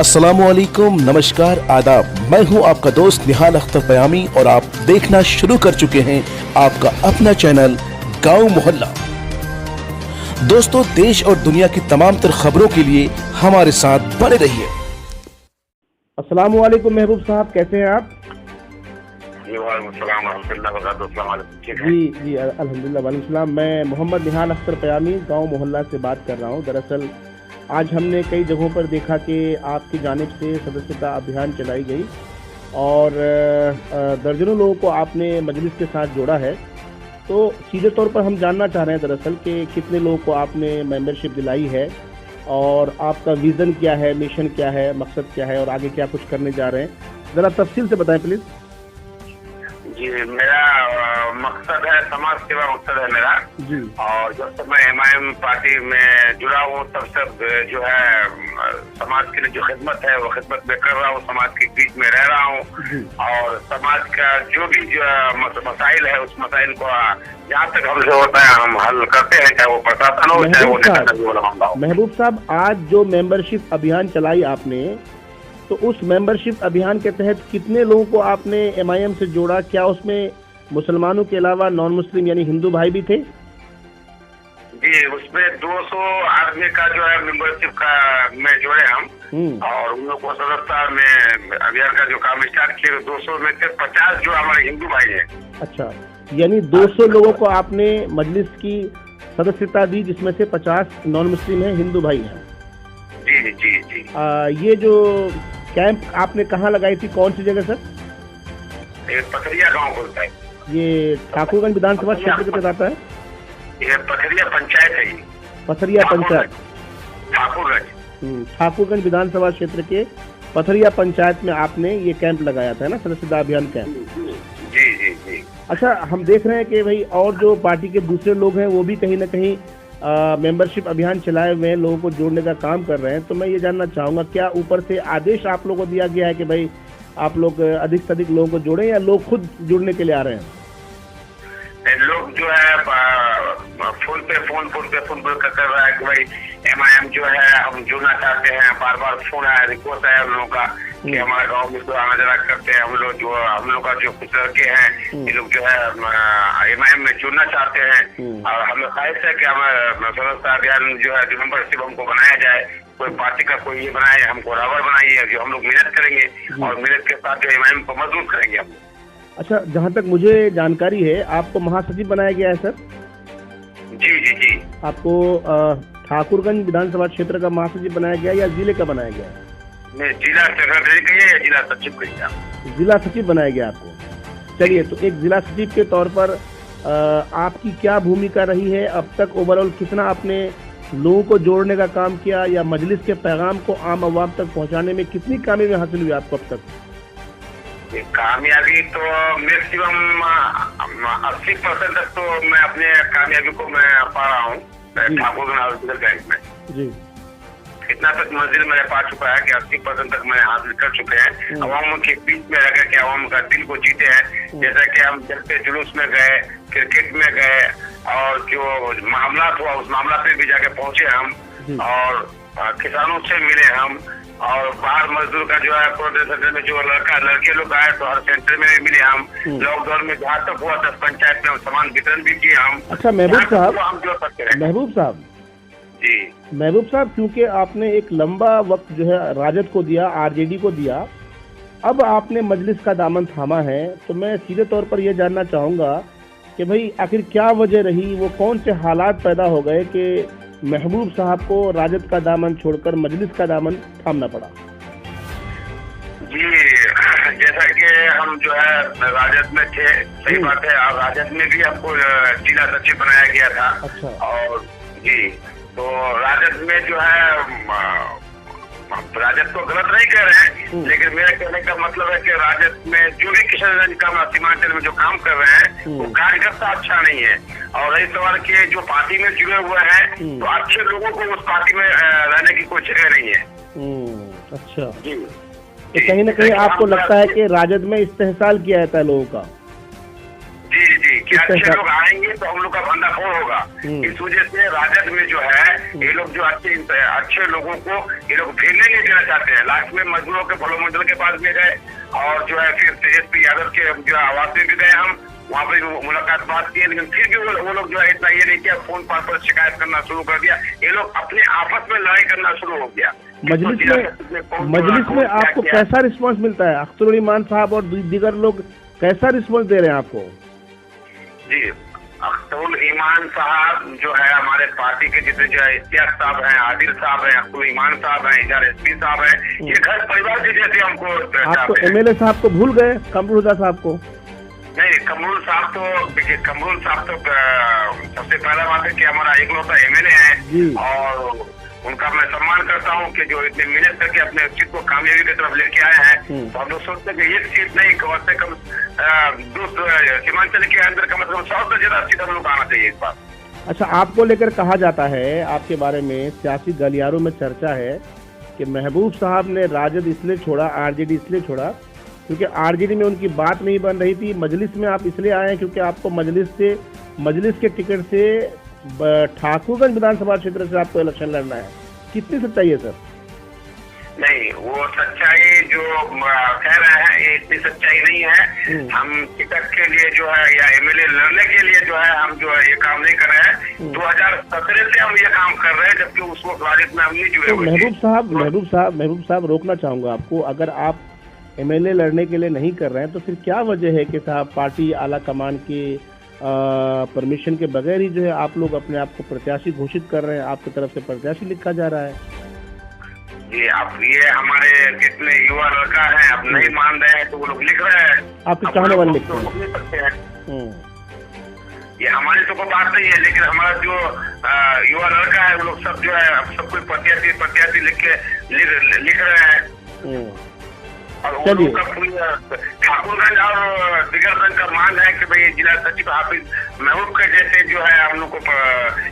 अस्सलामुअलैकुम, नमस्कार, आदाब। मैं हूं आपका दोस्त निहाल अख्तर पयामी और आप देखना शुरू कर चुके हैं आपका अपना चैनल गांव मोहल्ला। दोस्तों, देश और दुनिया की तमाम तर खबरों के लिए हमारे साथ बने रहिए। अस्सलामुअलैकुम महबूब साहब, कैसे हैं आप? जी अल्हम्दुलिल्लाह वालेकुम सलाम। मैं मोहम्मद निहाल अख्तर पयामी गांव मोहल्ला से बात कर रहा हूं। दरअसल आज हमने कई जगहों पर देखा कि आपकी जानिब से सदस्यता अभियान चलाई गई और दर्जनों लोगों को आपने मजलिस के साथ जोड़ा है। तो सीधे तौर पर हम जानना चाह रहे हैं दरअसल कि कितने लोगों को आपने मेंबरशिप दिलाई है और आपका विज़न क्या है, मिशन क्या है, मकसद क्या है और आगे क्या कुछ करने जा रहे हैं, ज़रा तफसील से बताएं प्लीज़। जी, मेरा मकसद है समाज सेवा, मकसद है मेरा जी। और जब से मैं MIM पार्टी में जुड़ा हूँ तब से जो है समाज के लिए जो खिदमत है वो खिदमत में कर रहा हूँ, समाज के बीच में रह रहा हूँ और समाज का जो भी जो मसाइल है उस मसाइल को जहाँ तक हमसे होता है हम हल करते हैं, चाहे वो प्रशासन हो चाहे वो नेता हो। महबूब साहब, आज जो मेंबरशिप अभियान चलाई आपने, तो उस मेंबरशिप अभियान के तहत कितने लोगों को आपने MIM से जोड़ा? क्या उसमें मुसलमानों के अलावा नॉन मुस्लिम यानी हिंदू भाई भी थे? जी, उसमें 200 आदमी का जो है मेंबरशिप का में जोड़े हम और उन लोग को सदस्यता में अभियान का जो काम स्टार्ट किए। 200 में से 50 जो हमारे हिंदू भाई हैं। अच्छा, यानी 200 लोगों को आपने मजलिस की सदस्यता दी जिसमें से 50 नॉन मुस्लिम हैं, हिंदू भाई हैं। जी जी जी। ये जो कैंप आपने कहाँ लगाई थी, कौन सी जगह सर? ये पथरिया गांव बोलता है। ये ठाकुरगंज विधानसभा क्षेत्र के तहत आता है? ये पथरिया पंचायत है। पथरिया पंचायत, ठाकुरगंज विधानसभा क्षेत्र के पथरिया पंचायत में आपने ये कैंप लगाया था, है ना, सदस्यता अभियान कैंप? जी जी जी। अच्छा, हम देख रहे हैं कि भाई और जो पार्टी के दूसरे लोग हैं वो भी कहीं ना कहीं मेंबरशिप अभियान चलाए हुए लोगों को जोड़ने का काम कर रहे हैं। तो मैं ये जानना चाहूँगा, क्या ऊपर से आदेश आप लोगों को दिया गया है कि भाई आप लोग अधिक से अधिक लोगों को जोड़ें या लोग खुद जुड़ने के लिए आ रहे हैं? लोग जो है फोन पे फोन कर रहा है कि भाई MIM जो है हम जुड़ना चाहते हैं। बार बार फोन आया, रिक्वेस्ट आया उन लोगों का कि हमारे गांव में तो आना जाना करते हैं। हम लोग का जो कुछ लड़के हैं ये लोग जो है MIM में जुड़ना चाहते हैं और हमें ख्वाहिश है कि हमारे सदस्यता अभियान जो है मेंबरशिप हमको बनाया जाए। कोई पार्टी का कोई ये बनाए, हमको रावर बनाइए जो हम लोग मेहनत करेंगे और मेहनत के साथ जो MIM को मजबूत करेंगे हम। अच्छा, जहाँ तक मुझे जानकारी है आपको महासचिव बनाया गया है सर? जी जी जी। आपको ठाकुरगंज विधानसभा क्षेत्र का महासचिव बनाया गया या जिले का बनाया गया? नहीं, जिला सेक्रेटरी कहिए या जिला सचिव कहिए। जिला सचिव बनाया गया आपको। चलिए, तो एक जिला सचिव के तौर पर आपकी क्या भूमिका रही है अब तक? ओवरऑल कितना आपने लोगों को जोड़ने का काम किया या मजलिस के पैगाम को आम आवाम तक पहुंचाने में कितनी कामयाबी हासिल हुई आपको अब तक? कामयाबी तो मैक्सिमम 80% तक तो मैं अपने कामयाबी को मैं पा रहा हूँ ठाकुरगंज हॉस्पिटल बैंक में जी। इतना तक मंजिल मैंने पा चुका है कि 80% तक मैं हासिल कर चुके हैं। अवाम के बीच में रह के अवाम का दिल को जीते हैं। जैसा कि हम चलते जुलूस में गए, क्रिकेट में गए और जो मामला हुआ उस मामला पे भी जाके पहुंचे हम और किसानों से मिले हम और बाहर मजदूर का जो है प्रोटेस्ट सेंटर में जो लड़के लोग आए तो हर सेंटर में मिले हम। लॉकडाउन में जहाँ तक हुआ 10 पंचायत में सामान वितरण भी किए हम। अच्छा महबूब साहब, जी महबूब साहब, क्योंकि आपने एक लंबा वक्त जो है राजद को दिया, RJD को दिया, अब आपने मजलिस का दामन थामा है, तो मैं सीधे तौर पर यह जानना चाहूँगा कि भाई आखिर क्या वजह रही, वो कौन से हालात पैदा हो गए कि महबूब साहब को राजद का दामन छोड़कर मजलिस का दामन थामना पड़ा? जी, जैसा कि हम जो है राजद में थे, सही बात है, और राजद में भी हमको जिला सचिव बनाया गया था। अच्छा। और जी, तो राजद में जो है राजद को गलत नहीं कह रहे हैं, लेकिन मेरे कहने का मतलब है कि राजद में जो भी किशनगंज का सीमांचल में जो काम कर रहे हैं वो कार्यकर्ता अच्छा नहीं है। और रही सवाल के जो पार्टी में जुड़े हुए हैं तो अच्छे लोगों को उस पार्टी में रहने की कोई जगह नहीं है। अच्छा जी, तो कहीं ना कहीं आपको लगता है कि राजद में इस्तेहसाल किया जाता है लोगों का? जी जी, इस अच्छे लोग आएंगे तो हम लोग का भंडाफोड़ होगा। इस वजह से राजद में जो है ये लोग जो अच्छे लोगों को ये लोग भेजने नहीं देना चाहते हैं। लास्ट में मजदूरों के भलो मंडल के पास भी गए और जो है फिर तेजस्वी यादव के जो आवास में भी गए, हम वहाँ पे मुलाकात बात की, लेकिन फिर भी वो लोग जो है इतना ये नहीं किया, फोन पर शिकायत करना शुरू कर दिया। ये लोग अपने आपस में लड़ाई करना शुरू हो गया। मजलिस में आपको कैसा रिस्पांस मिलता है? अख्तरुल ईमान साहब और दीगर लोग कैसा रिस्पांस दे रहे हैं आपको? जी, अख्तरुल ईमान साहब जो है हमारे पार्टी के जितने जो है इश्तियाक साहब हैं, आदिल साहब हैं, अख्तरुल ईमान साहब हैं, इजार एसपी साहब हैं, ये घर परिवार के जैसे हमको। आप तो एमएलए साहब को भूल गए, कमरुल हुदा साहब को? नहीं, कमरुल साहब तो देखिए, कमरुल साहब तो सबसे पहला बात है कि हमारा एकलौता एमएलए है और उनका मैं सम्मान करता हूं कि जो इतने मेहनत करके अपने सीट को कामयाबी की तरफ लेके आए हैं। तो हम लोग सोचते हैं कि एक सीट नहीं, कम से कम सीमांचल के अंदर कम से कम 100 से ज्यादा सीट हम लोग आना चाहिए इस बार। अच्छा, आपको लेकर कहा जाता है, आपके बारे में सियासी गलियारों में चर्चा है कि महबूब साहब ने राजद इसलिए छोड़ा, आरजेडी इसलिए छोड़ा क्योंकि आरजेडी में उनकी बात नहीं बन रही थी। मजलिस में आप इसलिए आए हैं क्योंकि आपको मजलिस के टिकट से ठाकुरगंज विधानसभा क्षेत्र से आपको इलेक्शन लड़ना है। कितनी सच्चाई है सर? नहीं, वो सच्चाई जो कह रहे हैं ये इतनी सच्चाई नहीं है। हम टिकट के लिए जो है या एमएलए लड़ने के लिए जो है हम जो है ये काम नहीं कर रहे हैं। 2017 से हम ये काम कर रहे हैं, जबकि उस वक्त राजद में हम नहीं जुड़े हुए। महबूब साहब रोकना चाहूंगा आपको, अगर आप एमएलए लड़ने के लिए नहीं कर रहे हैं तो फिर क्या वजह है कि साहब पार्टी आला कमान के परमिशन के बगैर ही जो है आप लोग अपने आप को प्रत्याशी घोषित कर रहे हैं? आपकी तरफ से प्रत्याशी लिखा जा रहा है। जी, अब ये हमारे जितने युवा लड़का है अब नहीं मान रहे हैं तो वो लोग लिख रहे हैं। आपके चाहने वाले लिख सकते हैं। ये हमारी तो कोई बात नहीं है, लेकिन हमारा जो युवा लड़का है वो लोग सब जो है अब सब कोई प्रत्याशी लिख रहे हैं। और ठाकुरगंज और दिगरगंज का मांग है कि भाई जिला सचिव हाफिज महबूब के जैसे जो है हम लोग को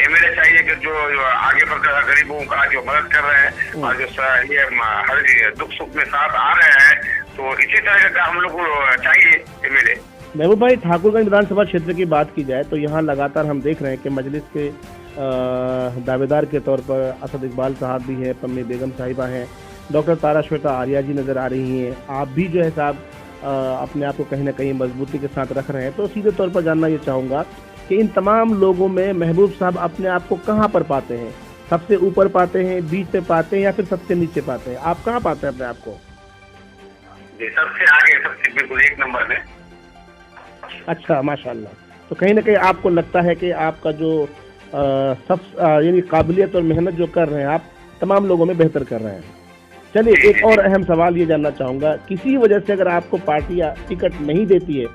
एमएलए चाहिए कि जो आगे बढ़कर गरीबों का जो मदद कर रहे हैं और जो ये हर दुख सुख में साथ आ रहे हैं, तो इसी तरह का हम लोग को चाहिए एमएलए। महबूब भाई, ठाकुरगंज विधानसभा क्षेत्र की बात की जाए तो यहाँ लगातार हम देख रहे हैं कि मजलिस के दावेदार के तौर पर असद इकबाल साहब भी हैं, पम्मी बेगम साहिबा हैं, डॉक्टर तारा श्वेता आर्या जी नज़र आ रही हैं। आप भी जो है साहब अपने आप को कहीं ना कहीं मजबूती के साथ रख रहे हैं। तो सीधे तौर पर जानना ये चाहूँगा कि इन तमाम लोगों में महबूब साहब अपने आप को कहाँ पर पाते हैं? सबसे ऊपर पाते हैं, बीच में पाते हैं या फिर सबसे नीचे पाते हैं? आप कहाँ पाते हैं अपने आप को? सबसे आगे, सबसे बिल्कुल एक नंबर में। अच्छा, माशाल्लाह। तो कहीं ना कहीं आपको लगता है कि आपका जो यानी काबिलियत और मेहनत जो कर रहे हैं आप तमाम लोगों में बेहतर कर रहे हैं। चलिए, एक और अहम सवाल ये जानना चाहूँगा, किसी वजह से अगर आपको पार्टी टिकट नहीं देती है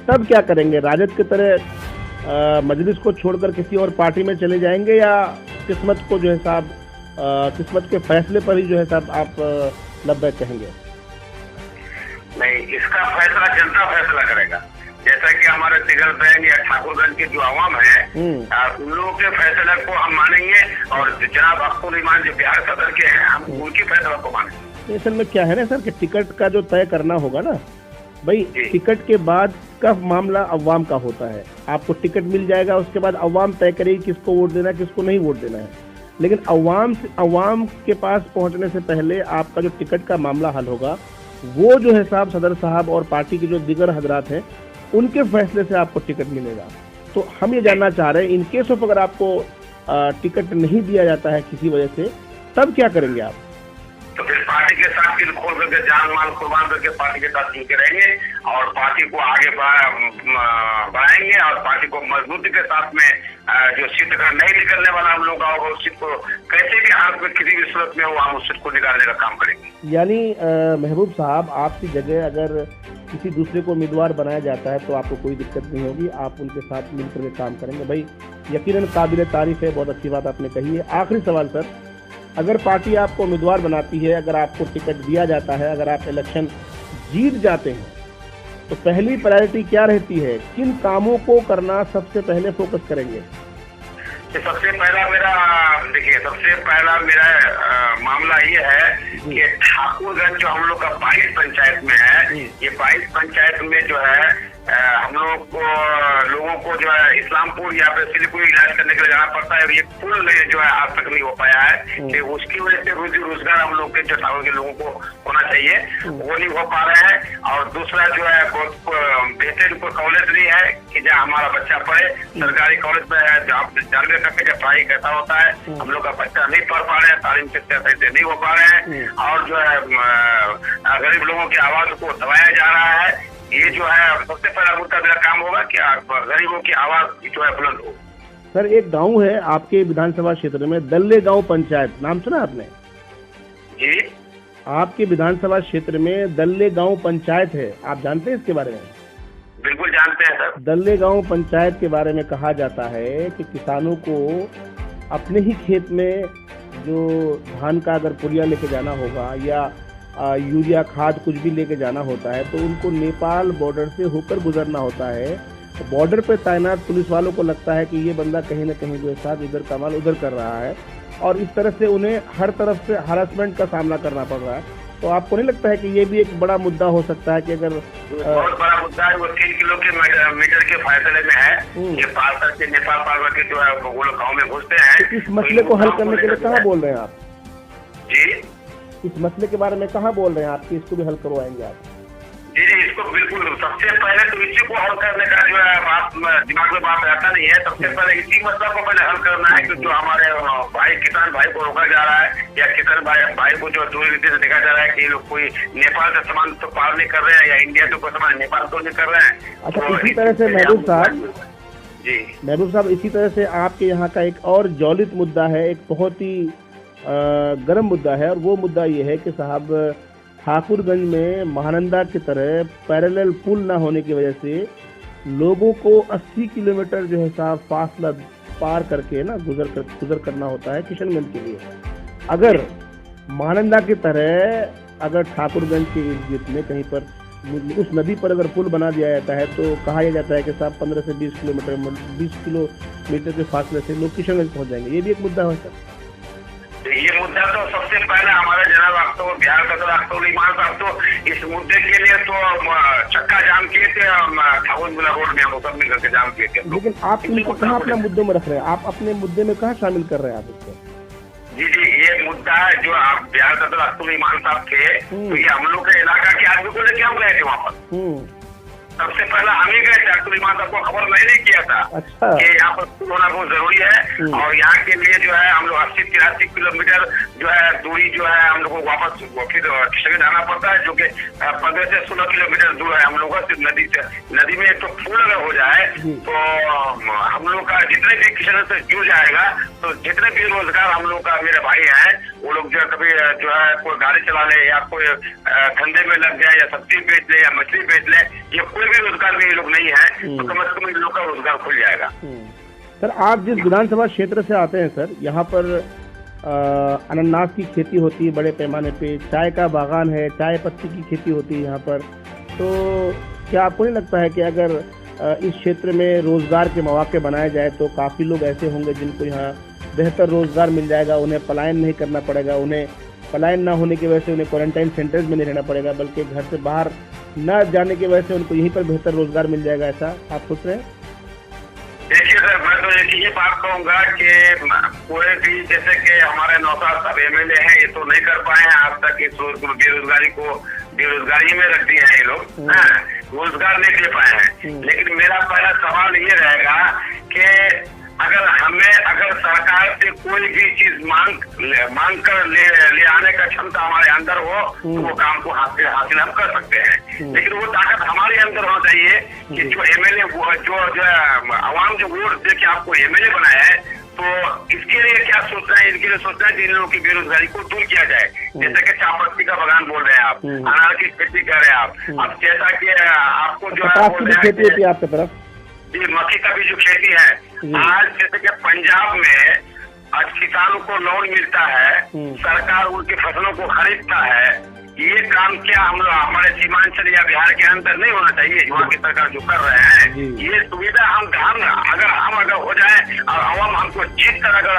तब क्या करेंगे? राजद की तरह मजलिस को छोड़कर किसी और पार्टी में चले जाएंगे या किस्मत को जो है साहब किस्मत के फैसले पर ही जो है साहब आप लब्बैक कहेंगे? नहीं, इसका फैसला जनता फैसला करेगा। जैसा कि हमारे दिगरगंज या ठाकुरगंज के जो आवाम है उन लोगों के फैसले को हम मानेंगे और जनाब अख्तरुल ईमान जो बिहार सदर के हैं हम उनकी फैसला को मानेंगे। असल में क्या है ना सर कि टिकट का जो तय करना होगा ना भाई, टिकट के बाद का मामला अवाम का होता है। आपको टिकट मिल जाएगा, उसके बाद अवाम तय करेगी किसको वोट देना है, किसको नहीं वोट देना है। लेकिन अवाम के पास पहुंचने से पहले आपका जो टिकट का मामला हल होगा वो जो है साहब सदर साहब और पार्टी के जो दिगर हजरात हैं उनके फैसले से आपको टिकट मिलेगा। तो हम ये जानना चाह रहे हैं, इन केस ऑफ अगर आपको टिकट नहीं दिया जाता है किसी वजह से, तब क्या करेंगे आप? तो फिर पार्टी के साथ दिल खोल करके जान माल कुर्बान करके पार्टी के साथ जुड़ते रहेंगे और पार्टी को आगे बढ़ाएंगे और पार्टी को मजबूती के साथ में जो सीट का नहीं निकलने वाला हम लोग होगा उस सीट को कैसे भी हाथ में किसी भी सूरत में हो हम उस सीट को निकालने का काम करेंगे। यानी महबूब साहब, आपकी जगह अगर किसी दूसरे को उम्मीदवार बनाया जाता है तो आपको कोई दिक्कत नहीं होगी, आप उनके साथ मिलकर के काम करेंगे। भाई यकीनन काबिल तारीफ है, बहुत अच्छी बात आपने कही है। आखिरी सवाल सर, अगर पार्टी आपको उम्मीदवार बनाती है, अगर आपको टिकट दिया जाता है, अगर आप इलेक्शन जीत जाते हैं तो पहली प्रायोरिटी क्या रहती है? किन कामों को करना सबसे पहले फोकस करेंगे? सबसे पहला मेरा मामला ये है कि ठाकुरगंज जो हम लोग का 22 पंचायत में है, ये 22 पंचायत में जो है हम लोगों को जो है इस्लामपुर या फिर सिलीगुड़ी इलाज करने के लिए जाना पड़ता है। ये पुल जो है आज तक नहीं हो पाया है कि उसकी वजह से रोजी रोजगार हम लोग के जो ठाकुर के लोगों को होना चाहिए वो नहीं हो पा रहा है। और दूसरा जो है बहुत बेहतर कोई कॉलेज नहीं है कि जहाँ हमारा बच्चा पढ़े। सरकारी कॉलेज में जानवे करके जब पढ़ाई कैसा होता है, हम लोग का बच्चा नहीं पढ़ पा रहे हैं, तालीम से नहीं हो पा रहे हैं। और जो है गरीब लोगों की आवाज को दबाया जा रहा है। ये जो है सबसे पहला मुद्दा मेरा काम होगा कि गरीबों की आवाज जो है बुलंद हो। सर एक गांव है आपके विधानसभा क्षेत्र में, दल्ले गांव पंचायत, नाम सुना आपने? जी, आपके विधानसभा क्षेत्र में दल्ले गांव पंचायत है, आप जानते हैं इसके बारे में? बिल्कुल जानते हैं सर। दल्ले गांव पंचायत के बारे में कहा जाता है कि किसानों को अपने ही खेत में जो धान का अगर पुड़िया लेके जाना होगा या यूरिया खाद कुछ भी लेके जाना होता है तो उनको नेपाल बॉर्डर से होकर गुजरना होता है। तो बॉर्डर पे तैनात पुलिस वालों को लगता है कि ये बंदा कहीं ना कहीं जो है साथ इधर का माल उधर कर रहा है, और इस तरह से उन्हें हर तरफ से हरासमेंट का सामना करना पड़ रहा है। तो आपको नहीं लगता है कि ये भी एक बड़ा मुद्दा हो सकता है कि अगर बहुत बड़ा मुद्दा है, वो 3 किलो के मीटर के फासले में है, ये पार करके नेपाल पार करके जो है वो लोग गाँव में घुसते हैं। इस मसले को हल करने के लिए कहाँ बोल रहे हैं आप? जी, इस मसले के बारे में कहाँ बोल रहे हैं आप कि इसको भी हल करवाएंगे आप? जी, इसको बिल्कुल सबसे पहले तो इसी को हल करने का जो है बात दिमाग में बात रहता नहीं है। सबसे पहले इसी मसला को पहले हल करना है कि जो हमारे भाई किसान भाई को रोका जा रहा है या किसान भाई को जो दूर रीति से देखा जा रहा है कि ये लोग कोई नेपाल से सामान तो पार नहीं कर रहे हैं या इंडिया से कोई सामान नेपाल तो नहीं कर रहे हैं। अच्छा, इसी तरह से महबूब साहब इसी तरह से आपके यहाँ का एक और ज्वलित मुद्दा है, एक बहुत ही गर्म मुद्दा है, और वो मुद्दा ये है कि साहब ठाकुरगंज में महानंदा की तरह पैरेलल पुल ना होने की वजह से लोगों को 80 किलोमीटर जो है साहब फासला पार करके ना गुजर करना होता है किशनगंज के लिए। अगर महानंदा की तरह अगर ठाकुरगंज के इर्द गिर्द में कहीं पर उस नदी पर अगर पुल बना दिया जाता है तो कहा यह जाता है कि साहब 15 से 20 किलोमीटर के फासले से लोग किशनगंज पहुंच जाएंगे। ये भी एक मुद्दा है सर। ये मुद्दा तो सबसे पहले हमारे जनाब आप तो बिहार का तो डॉक्टर ईमान साहब तो इस मुद्दे के लिए तो चक्का जाम किए थे, ठाकुरगंज रोड में हम सब मिलकर के जाम किए थे। लेकिन आप इनको कहाँ अपने मुद्दों में रख रहे हैं? आप अपने मुद्दे में कहाँ शामिल कर रहे हैं आप इसको? जी, ये मुद्दा है जो आप बिहार का तो डॉक्टर ईमान साहब थे, तो ये हम लोग के इलाका के आदमी को लेके हम गए थे वहाँ पर। सबसे पहला हम ही गए थे, डॉक्टर ईमान साहब को खबर नहीं किया था। अच्छा। कि यहाँ पर पुल होना बहुत जरूरी है और यहाँ के लिए जो है हम लोग 80-83 किलोमीटर जो है दूरी जो है हम लोग को वापस फिर किशनगंज जाना पड़ता है, जो कि 15 से 16 किलोमीटर दूर है हम लोग का। नदी में एक तो पुल अगर हो जाए तो हम लोग का जितने भी किशनगंज से जुड़ जाएगा, तो जितने भी रोजगार हम लोग का मेरे भाई हैं वो लोग जो है कभी जो है कोई गाड़ी चला ले या कोई धंधे में लग जाए या सब्जी बेच ले या मछली बेच ले, ये कोई भी रोजगार में ये लोग नहीं है, तो कम से कम इन लोग का रोजगार खुल जाएगा। सर आप जिस विधानसभा क्षेत्र से आते हैं सर, यहाँ पर अनानास की खेती होती है बड़े पैमाने पे, चाय का बागान है, चाय पत्ती की खेती होती है यहाँ पर। तो क्या आपको नहीं लगता है कि अगर इस क्षेत्र में रोजगार के मौके बनाए जाए तो काफ़ी लोग ऐसे होंगे जिनको यहाँ बेहतर रोजगार मिल जाएगा, उन्हें पलायन नहीं करना पड़ेगा, उन्हें पलायन ना होने की वजह से उन्हें क्वारंटाइन सेंटर्स में नहीं रहना पड़ेगा, बल्कि घर से बाहर न जाने की वजह से उनको यहीं पर बेहतर रोजगार मिल जाएगा, ऐसा आप सोच रहे हैं? देखिए सर, मैं तो ये बात कहूँगा कि कोई भी जैसे कि हमारे नौसाद साहब MLA हैं, ये तो नहीं कर पाए हैं आज तक इस बेरोजगारी को बेरोजगारी में रख दिए हैं ये लोग, रोजगार नहीं दे पाए हैं। लेकिन मेरा पहला सवाल ये रहेगा कि अगर सरकार से कोई भी चीज मांग कर ले आने का क्षमता हमारे अंदर हो तो वो काम को हासिल हम कर सकते हैं। लेकिन वो ताकत हमारे अंदर होना चाहिए कि जो MLA जो आवाम जो वोट दे के आपको MLA बनाया है, तो इसके लिए क्या सोचना है? इनके लिए सोचना है कि इन लोगों की बेरोजगारी को दूर किया जाए। जैसे कि चायपत्ती का बागान बोल रहे हैं आप, अनार की खेती कर रहे हैं आप, अब जैसा कि आपको जो है बोल रहे हैं आपकी तरफ जी मक्की का भी जो खेती है, आज जैसे कि पंजाब में आज किसानों को लोन मिलता है, सरकार उनकी फसलों को खरीदता है, ये काम क्या हम लोग हमारे सीमांचल या बिहार के अंदर नहीं होना चाहिए? वहाँ की सरकार जो कर रहे हैं ये सुविधा हम अगर हो जाए और आवाम हमको जीत कर अगर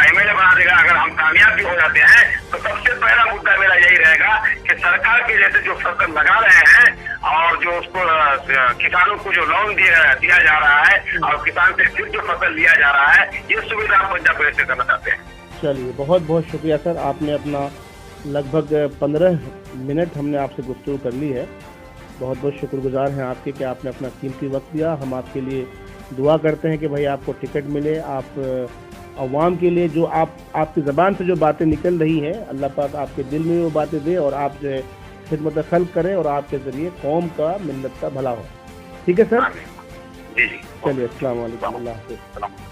MLA बना देगा, अगर हम कामयाब भी हो जाते हैं, तो सबसे पहला मुद्दा मेरा यही रहेगा कि सरकार के जैसे जो फसल लगा रहे हैं और जो उसको किसानों को जो लोन दिया जा रहा है और किसान से फिर जो फसल लिया जा रहा है, ये सुविधा आप पंजाब प्रदेश से करना चाहते हैं। चलिए, बहुत बहुत शुक्रिया सर, आपने अपना लगभग 15 मिनट हमने आपसे गुफ्तगू कर ली है। बहुत बहुत शुक्रगुजार हैं आपके कि आपने अपना कीमती वक्त दिया। हम आपके लिए दुआ करते हैं कि भाई आपको टिकट मिले, आप अवाम के लिए जो आपकी ज़बान से जो बातें निकल रही हैं, अल्लाह पाक आपके दिल में वो बातें दे और आप जो है खिदमत खल्क़ करें और आपके ज़रिए कौम का, मिल्लत का भला हो। ठीक है सर, जी जी, चलिए, अस्सलाम वालेकुम, अल्लाह हाफ़िज़।